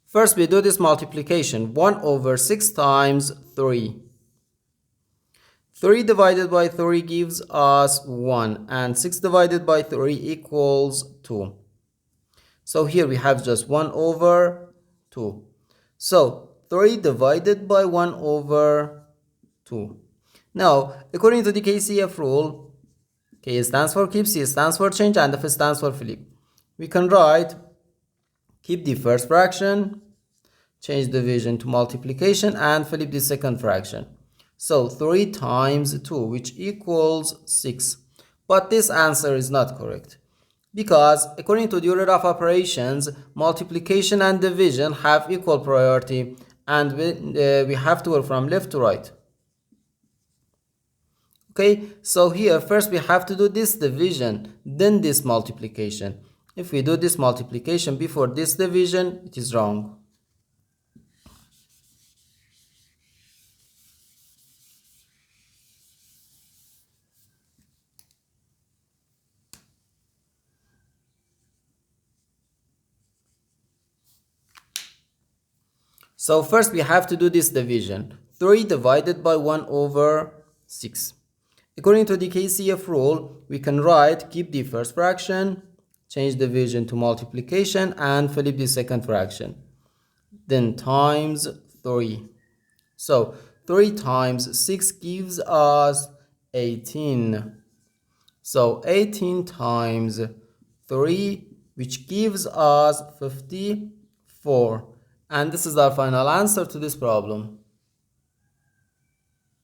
First, we do this multiplication. 1 over 6 times 3. 3 divided by 3 gives us 1, and 6 divided by 3 equals 2. So here we have just 1 over 2. So 3 divided by 1 over 2. Now, according to the KCF rule, K stands for keep, C stands for change, and F stands for flip. We can write keep the first fraction, change division to multiplication, and flip the second fraction. So 3 times 2, which equals 6. But this answer is not correct, because according to the order of operations, multiplication and division have equal priority, and we have to work from left to right. Okay, so here first we have to do this division, then this multiplication. If we do this multiplication before this division, it is wrong. So first we have to do this division. 3 divided by 1 over 6. According to the KCF rule, we can write keep the first fraction, change division to multiplication, and flip the second fraction. Then times 3. So 3 times 6 gives us 18. So 18 times 3, which gives us 54. And this is our final answer to this problem.